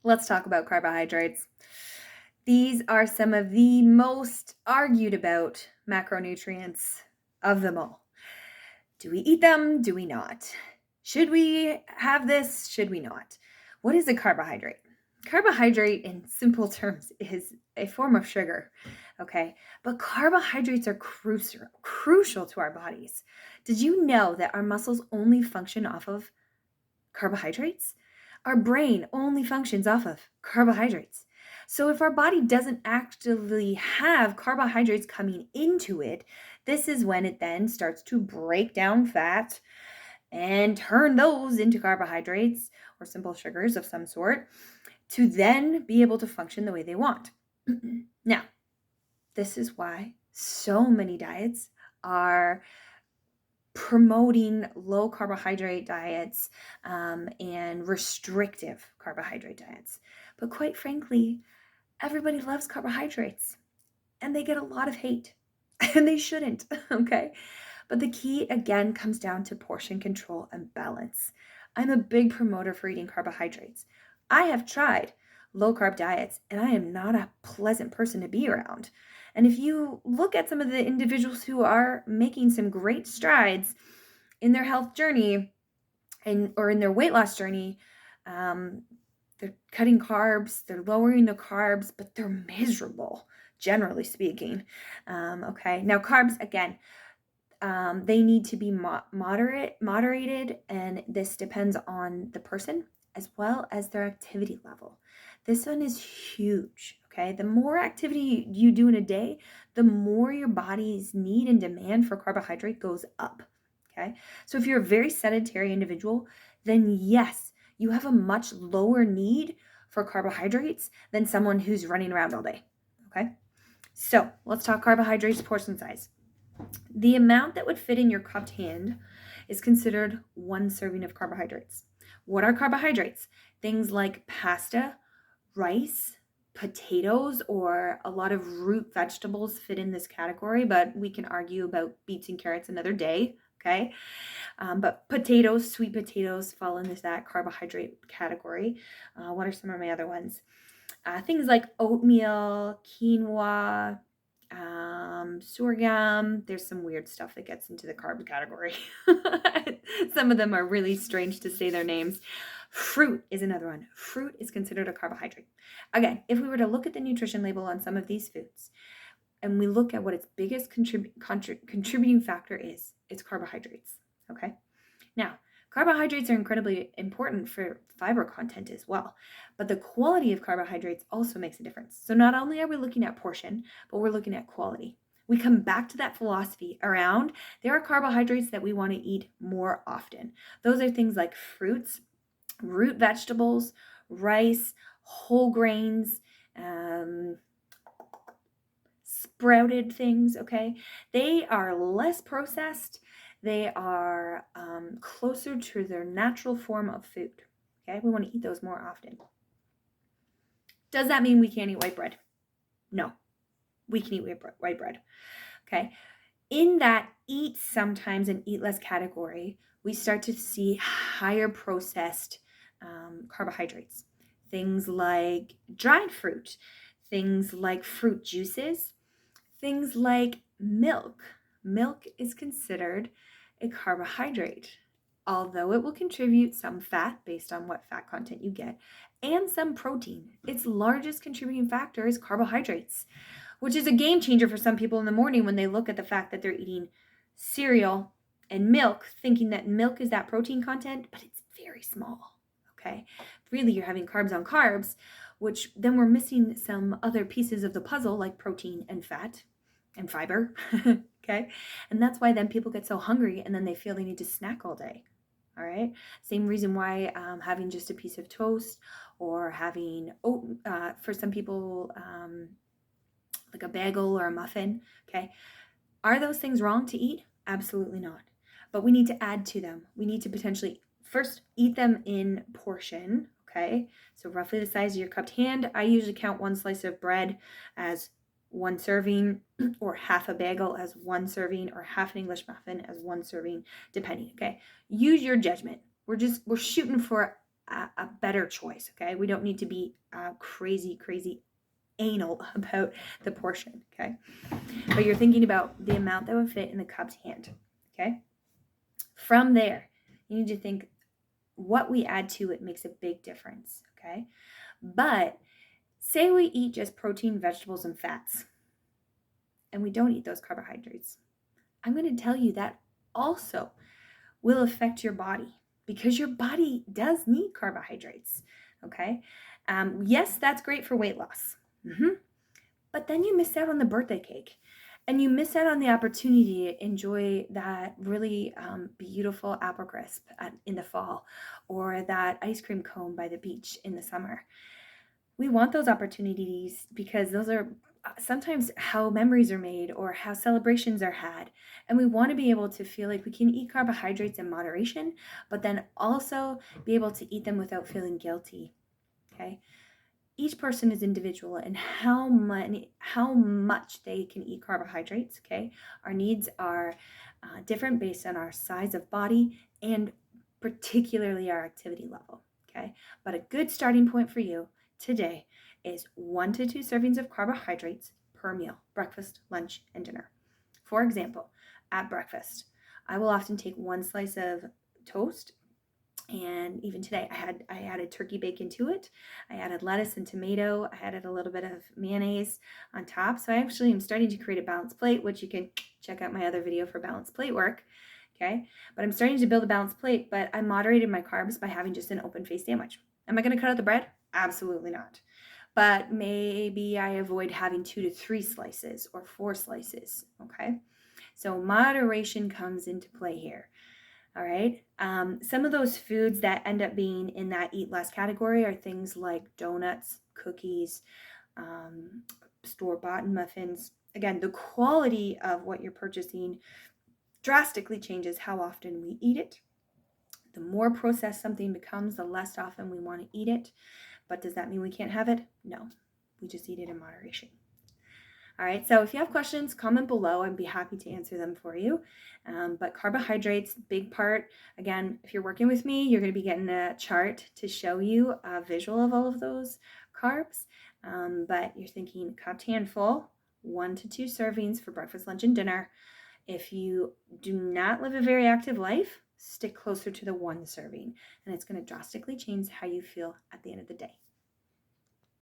Let's talk about carbohydrates. These are some of the most argued about macronutrients of them all. Do we eat them? Do we not? Should we have this? Should we not? What is a carbohydrate? Carbohydrate, in simple terms, is a form of sugar, okay? But carbohydrates are crucial to our bodies. Did you know that our muscles only function off of carbohydrates? Our brain only functions off of carbohydrates. So if our body doesn't actively have carbohydrates coming into it, this is when it then starts to break down fat and turn those into carbohydrates or simple sugars of some sort to then be able to function the way they want. Now, this is why so many diets are promoting low carbohydrate diets and restrictive carbohydrate diets. But quite frankly, everybody loves carbohydrates and they get a lot of hate and they shouldn't, okay? But the key again comes down to portion control and balance. I'm a big promoter for eating carbohydrates. I have tried low carb diets and I am not a pleasant person to be around. And if you look at some of the individuals who are making some great strides in their health journey or in their weight loss journey, they're cutting carbs, they're lowering the carbs, but they're miserable, generally speaking. Okay, now carbs, again, they need to be moderated, and this depends on the person as well as their activity level. This one is huge, okay? The more activity you do in a day, the more your body's need and demand for carbohydrate goes up, okay? So if you're a very sedentary individual, then yes, you have a much lower need for carbohydrates than someone who's running around all day, okay? So let's talk carbohydrates portion size. The amount that would fit in your cupped hand is considered 1 serving of carbohydrates. What are carbohydrates? Things like pasta, rice, potatoes, or a lot of root vegetables fit in this category, but we can argue about beets and carrots another day, okay? But potatoes, sweet potatoes fall into that carbohydrate category. What are some of my other ones? Things like oatmeal, quinoa, sorghum. There's some weird stuff that gets into the carb category. Some of them are really strange to say their names. Fruit is another one. Fruit is considered a carbohydrate. Again, if we were to look at the nutrition label on some of these foods and we look at what its biggest contributing factor is, it's carbohydrates. Okay. Now, carbohydrates are incredibly important for fiber content as well, but the quality of carbohydrates also makes a difference. So not only are we looking at portion, but we're looking at quality. We come back to that philosophy around there are carbohydrates that we want to eat more often. Those are things like fruits, root vegetables, rice, whole grains, sprouted things, okay? They are less processed. They are closer to their natural form of food, okay? We want to eat those more often. Does that mean we can't eat white bread? No, we can eat white bread, okay? In that eat sometimes and eat less category, we start to see higher processed carbohydrates. Things like dried fruit, things like fruit juices, things like milk. Milk is considered a carbohydrate, although it will contribute some fat based on what fat content you get and some protein. Its largest contributing factor is carbohydrates, which is a game changer for some people in the morning when they look at the fact that they're eating cereal and milk, thinking that milk is that protein content, but it's very small, okay? Really, you're having carbs on carbs, which then we're missing some other pieces of the puzzle like protein and fat and fiber, okay? And that's why then people get so hungry and then they feel they need to snack all day, all right? Same reason why having just a piece of toast or having for some people, like a bagel or a muffin, okay? Are those things wrong to eat? Absolutely not. But we need to add to them. We need to potentially first eat them in portion, okay? So roughly the size of your cupped hand. I usually count 1 slice of bread as 1 serving, or half a bagel as 1 serving, or half an English muffin as 1 serving, depending, okay? Use your judgment. We're shooting for a better choice. Okay, we don't need to be crazy anal about the portion. Okay, but you're thinking about the amount that would fit in the cupped hand. Okay, from there, you need to think what we add to it makes a big difference. Okay, but say we eat just protein, vegetables, and fats, and we don't eat those carbohydrates. I'm going to tell you that also will affect your body because your body does need carbohydrates. Okay. Yes, that's great for weight loss. But then you miss out on the birthday cake and you miss out on the opportunity to enjoy that really beautiful apple crisp in the fall or that ice cream cone by the beach in the summer. We want those opportunities because those are sometimes how memories are made or how celebrations are had. And we want to be able to feel like we can eat carbohydrates in moderation, but then also be able to eat them without feeling guilty. Okay. Each person is individual and how much they can eat carbohydrates. Okay. Our needs are different based on our size of body and particularly our activity level. Okay. But a good starting point for you today is 1 to 2 servings of carbohydrates per meal, breakfast, lunch, and dinner. For example, at breakfast, I will often take 1 slice of toast, and even today I added turkey bacon to it. I added lettuce and tomato. I added a little bit of mayonnaise on top. So I actually am starting to create a balanced plate, which you can check out my other video for balanced plate work. Okay, but I'm starting to build a balanced plate, but I moderated my carbs by having just an open face sandwich. Am I going to cut out the bread? Absolutely not. But maybe I avoid having 2 to 3 slices or 4 slices. Okay, so moderation comes into play here. All right. Some of those foods that end up being in that eat less category are things like donuts, cookies, store-bought muffins. Again, the quality of what you're purchasing drastically changes how often we eat it. The more processed something becomes, the less often we want to eat it. But does that mean we can't have it? No. We just eat it in moderation. All right, so if you have questions, comment below. I'd be happy to answer them for you. But carbohydrates, big part. Again, if you're working with me, you're going to be getting a chart to show you a visual of all of those carbs. But you're thinking cupped handful, 1 to 2 servings for breakfast, lunch, and dinner. If you do not live a very active life, stick closer to the 1 serving, and it's going to drastically change how you feel at the end of the day.